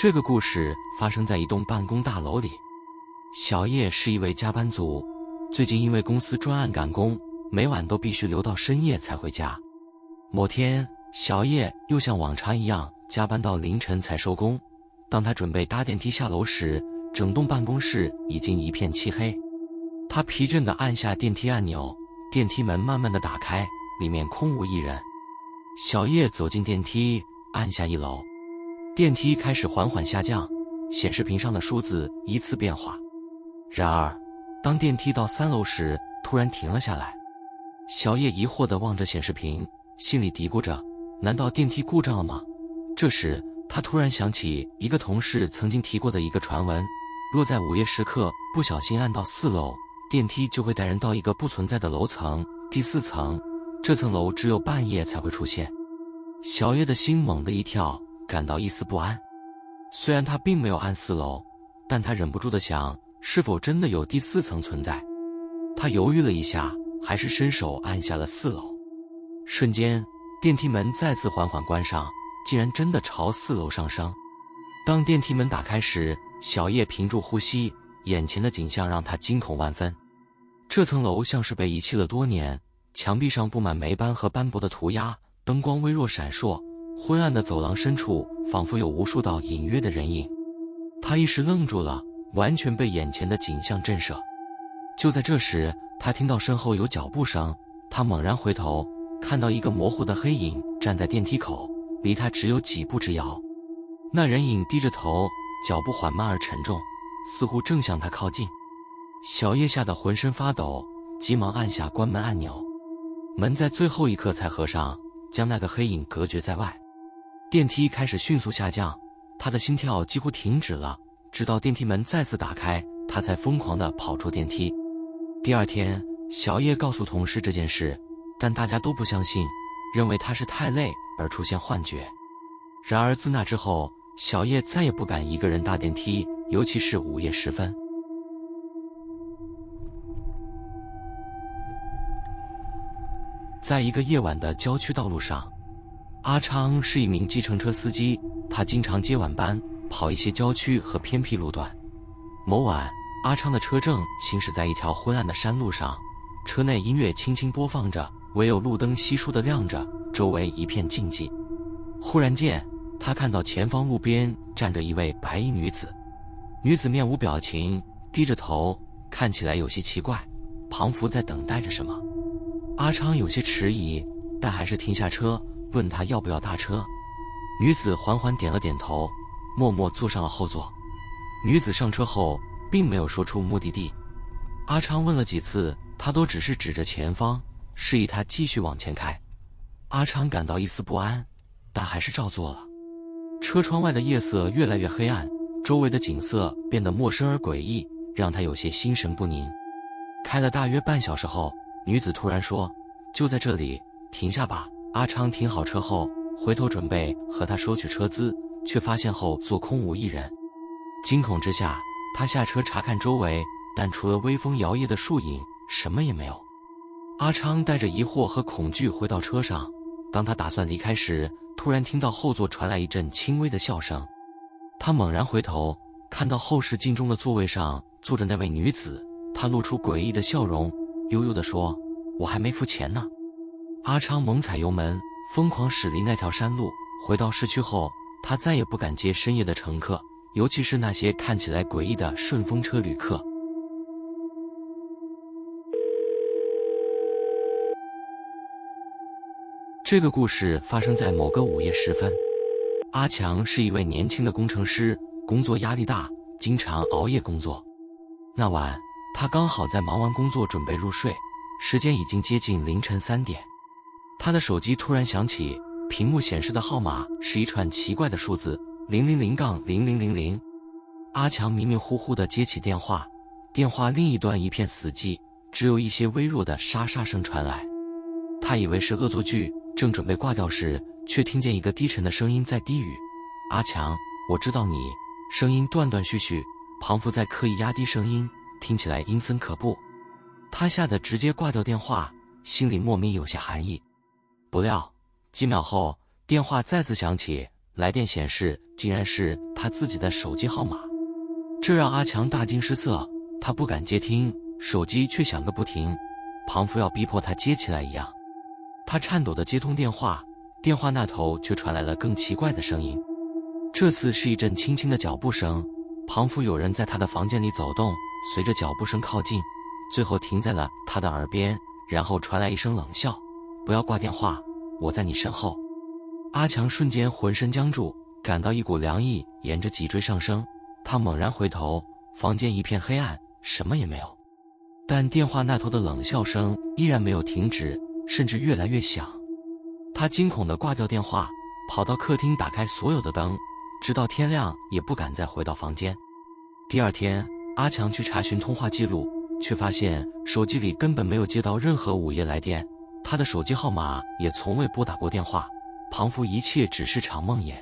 这个故事发生在一栋办公大楼里。小叶是一位加班族，最近因为公司专案赶工，每晚都必须留到深夜才回家。某天，小叶又像往常一样加班到凌晨才收工。当他准备搭电梯下楼时，整栋办公室已经一片漆黑。他疲倦地按下电梯按钮，电梯门慢慢地打开，里面空无一人。小叶走进电梯，按下1楼。电梯开始缓缓下降，显示屏上的数字依次变化。然而，当电梯到3楼时，突然停了下来。小叶疑惑地望着显示屏，心里嘀咕着：难道电梯故障了吗？这时，他突然想起一个同事曾经提过的一个传闻：若在午夜时刻不小心按到4楼，电梯就会带人到一个不存在的楼层，第4层。这层楼只有半夜才会出现。小叶的心猛地一跳，感到一丝不安。虽然他并没有按4楼，但他忍不住地想，是否真的有第4层存在？他犹豫了一下，还是伸手按下了4楼。瞬间，电梯门再次缓缓关上，竟然真的朝4楼上升。当电梯门打开时，小叶屏住呼吸，眼前的景象让他惊恐万分。这层楼像是被遗弃了多年，墙壁上布满霉斑和斑驳的涂鸦，灯光微弱闪烁，昏暗的走廊深处仿佛有无数道隐约的人影。他一时愣住了，完全被眼前的景象震慑。就在这时，他听到身后有脚步声，他猛然回头，看到一个模糊的黑影站在电梯口，离他只有几步之遥。那人影低着头，脚步缓慢而沉重，似乎正向他靠近。小叶吓得浑身发抖，急忙按下关门按钮。门在最后一刻才合上，将那个黑影隔绝在外。电梯开始迅速下降，他的心跳几乎停止了，直到电梯门再次打开，他才疯狂地跑出电梯。第二天，小叶告诉同事这件事，但大家都不相信，认为他是太累而出现幻觉。然而自那之后，小叶再也不敢一个人搭电梯，尤其是午夜时分。在一个夜晚的郊区道路上，阿昌是一名计程车司机，他经常接晚班，跑一些郊区和偏僻路段。某晚，阿昌的车正行驶在一条昏暗的山路上，车内音乐轻轻播放着，唯有路灯稀疏地亮着，周围一片静寂。忽然间，他看到前方路边站着一位白衣女子。女子面无表情，低着头，看起来有些奇怪，仿佛在等待着什么。阿昌有些迟疑，但还是停下车，问她要不要搭车。女子缓缓点了点头，默默坐上了后座。女子上车后并没有说出目的地。阿昌问了几次，她都只是指着前方，示意他继续往前开。阿昌感到一丝不安，但还是照做了。车窗外的夜色越来越黑暗，周围的景色变得陌生而诡异，让他有些心神不宁。开了大约半小时后，女子突然说：就在这里，停下吧。阿昌停好车后，回头准备和他收取车资，却发现后座空无一人。惊恐之下，他下车查看周围，但除了微风摇曳的树影，什么也没有。阿昌带着疑惑和恐惧回到车上，当他打算离开时，突然听到后座传来一阵轻微的笑声。他猛然回头，看到后视镜中的座位上坐着那位女子，她露出诡异的笑容，悠悠地说：我还没付钱呢。阿昌猛踩油门，疯狂驶离那条山路。回到市区后，他再也不敢接深夜的乘客，尤其是那些看起来诡异的顺风车旅客。这个故事发生在某个午夜时分。阿强是一位年轻的工程师，工作压力大，经常熬夜工作。那晚，他刚好在忙完工作准备入睡，时间已经接近凌晨3点。他的手机突然响起，屏幕显示的号码是一串奇怪的数字000-0000。阿强迷迷糊糊地接起电话，电话另一端一片死寂，只有一些微弱的沙沙声传来。他以为是恶作剧，正准备挂掉时，却听见一个低沉的声音在低语：阿强，我知道你。声音断断续续，仿佛在刻意压低声音，听起来阴森可怖。他吓得直接挂掉电话，心里莫名有些寒意。不料几秒后，电话再次响起，来电显示竟然是他自己的手机号码，这让阿强大惊失色，他不敢接听，手机却响个不停，庞父要逼迫他接起来一样。他颤抖地接通电话，电话那头却传来了更奇怪的声音，这次是一阵轻轻的脚步声，庞父有人在他的房间里走动，随着脚步声靠近，最后停在了他的耳边，然后传来一声冷笑：“不要挂电话，我在你身后。”阿强瞬间浑身僵住，感到一股凉意沿着脊椎上升，他猛然回头，房间一片黑暗，什么也没有，但电话那头的冷笑声依然没有停止，甚至越来越响。他惊恐地挂掉电话，跑到客厅打开所有的灯，直到天亮也不敢再回到房间。第二天，阿强去查询通话记录，却发现手机里根本没有接到任何午夜来电，他的手机号码也从未拨打过电话，庞父一切只是场梦魇。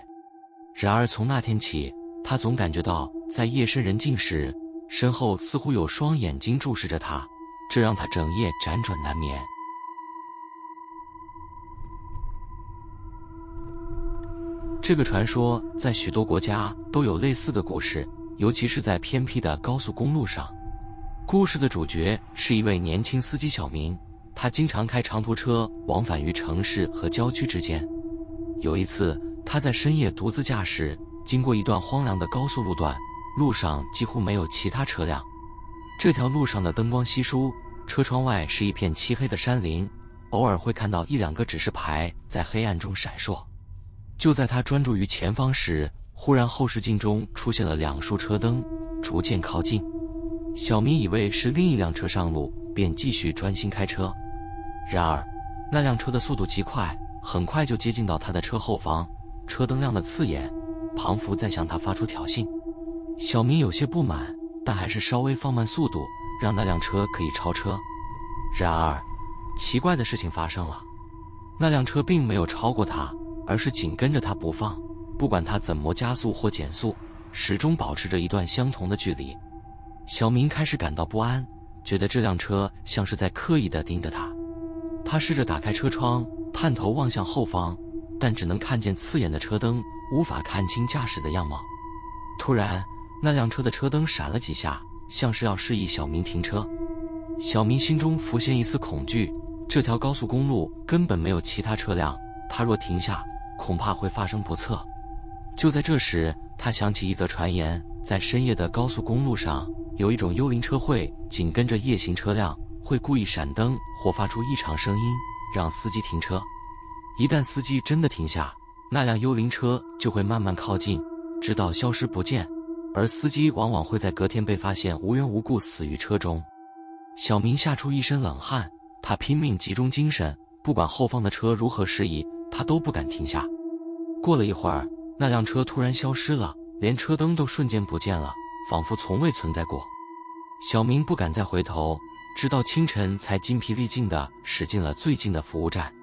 然而从那天起，他总感觉到在夜深人静时，身后似乎有双眼睛注视着他，这让他整夜辗转难眠。这个传说在许多国家都有类似的故事，尤其是在偏僻的高速公路上。故事的主角是一位年轻司机小明，他经常开长途车往返于城市和郊区之间。有一次，他在深夜独自驾驶，经过一段荒凉的高速路段，路上几乎没有其他车辆。这条路上的灯光稀疏，车窗外是一片漆黑的山林，偶尔会看到一两个指示牌在黑暗中闪烁。就在他专注于前方时，忽然后视镜中出现了2束车灯，逐渐靠近。小明以为是另一辆车上路，便继续专心开车。然而，那辆车的速度极快，很快就接近到他的车后方，车灯亮得刺眼，庞父在向他发出挑衅。小明有些不满，但还是稍微放慢速度，让那辆车可以超车。然而，奇怪的事情发生了，那辆车并没有超过他，而是紧跟着他不放，不管他怎么加速或减速，始终保持着一段相同的距离。小明开始感到不安，觉得这辆车像是在刻意地盯着他。他试着打开车窗，探头望向后方，但只能看见刺眼的车灯，无法看清驾驶的样貌。突然，那辆车的车灯闪了几下，像是要示意小明停车。小明心中浮现一丝恐惧，这条高速公路根本没有其他车辆，他若停下，恐怕会发生不测。就在这时，他想起一则传言，在深夜的高速公路上，有一种幽灵车会紧跟着夜行车辆，会故意闪灯或发出异常声音，让司机停车。一旦司机真的停下，那辆幽灵车就会慢慢靠近，直到消失不见，而司机往往会在隔天被发现无缘无故死于车中。小明吓出一身冷汗，他拼命集中精神，不管后方的车如何示意，他都不敢停下。过了一会儿，那辆车突然消失了，连车灯都瞬间不见了，仿佛从未存在过。小明不敢再回头，直到清晨才筋疲力尽地驶进了最近的服务站。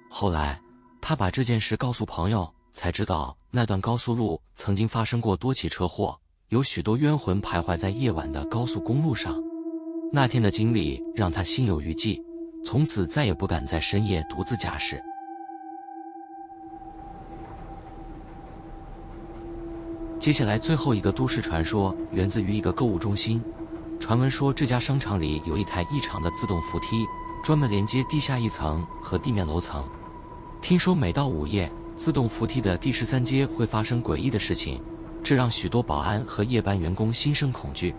后来，他把这件事告诉朋友，才知道那段高速路曾经发生过多起车祸，有许多冤魂徘徊在夜晚的高速公路上。那天的经历让他心有余悸，从此再也不敢在深夜独自驾驶。接下来最后一个都市传说源自于一个购物中心，传闻说这家商场里有一台异常的自动扶梯，专门连接地下一层和地面楼层。听说每到午夜，自动扶梯的第13阶会发生诡异的事情，这让许多保安和夜班员工心生恐惧。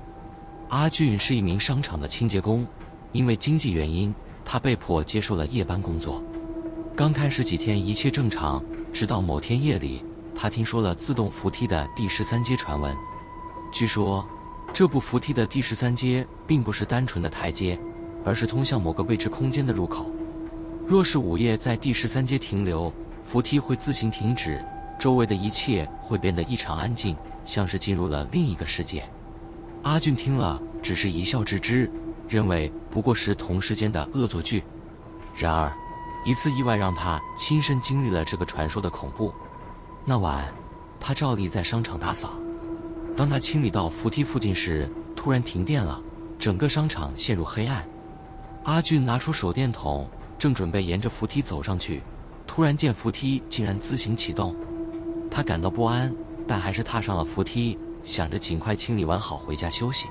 阿俊是一名商场的清洁工，因为经济原因，他被迫接受了夜班工作。刚开始几天一切正常，直到某天夜里，他听说了自动扶梯的第13阶传闻。据说，这部扶梯的第13阶并不是单纯的台阶，而是通向某个未知空间的入口。若是午夜在第13阶停留，扶梯会自行停止，周围的一切会变得异常安静，像是进入了另一个世界。阿俊听了只是一笑置之，认为不过是同时间的恶作剧。然而，一次意外让他亲身经历了这个传说的恐怖。那晚，他照例在商场打扫，当他清理到扶梯附近时，突然停电了，整个商场陷入黑暗。阿俊拿出手电筒，正准备沿着扶梯走上去，突然见扶梯竟然自行启动。他感到不安，但还是踏上了扶梯，想着尽快清理完好回家休息。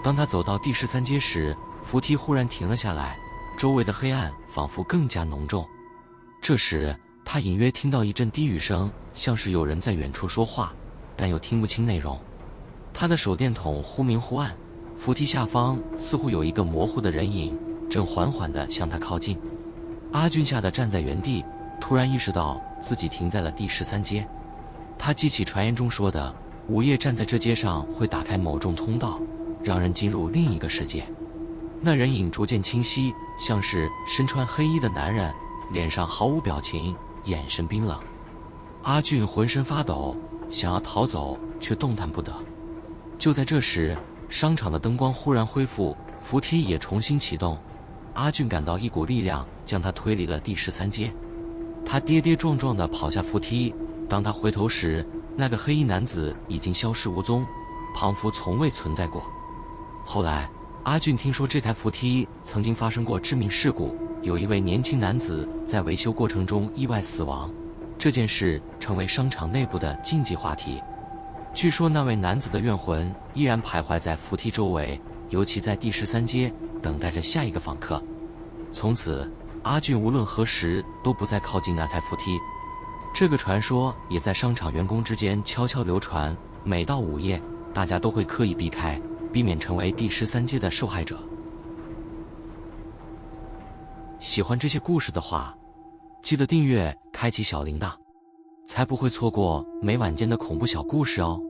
当他走到第13阶时，扶梯忽然停了下来，周围的黑暗仿佛更加浓重。这时他隐约听到一阵低语声，像是有人在远处说话，但又听不清内容。他的手电筒忽明忽暗，扶梯下方似乎有一个模糊的人影，正缓缓地向他靠近。阿俊吓得站在原地，突然意识到自己停在了第13阶。他记起传言中说的，午夜站在这街上会打开某种通道，让人进入另一个世界。那人影逐渐清晰，像是身穿黑衣的男人，脸上毫无表情，眼神冰冷。阿俊浑身发抖，想要逃走，却动弹不得。就在这时，商场的灯光忽然恢复，扶梯也重新启动。阿俊感到一股力量将他推离了第13阶。他跌跌撞撞地跑下扶梯，当他回头时，那个黑衣男子已经消失无踪，仿佛从未存在过。后来阿俊听说这台扶梯曾经发生过致命事故，有一位年轻男子在维修过程中意外死亡，这件事成为商场内部的禁忌话题。据说那位男子的怨魂依然徘徊在扶梯周围，尤其在第13阶，等待着下一个访客。从此阿俊无论何时都不再靠近那台扶梯。这个传说也在商场员工之间悄悄流传，每到午夜，大家都会刻意避开，避免成为第13阶的受害者。喜欢这些故事的话，记得订阅，开启小铃铛，才不会错过每晚间的恐怖小故事哦。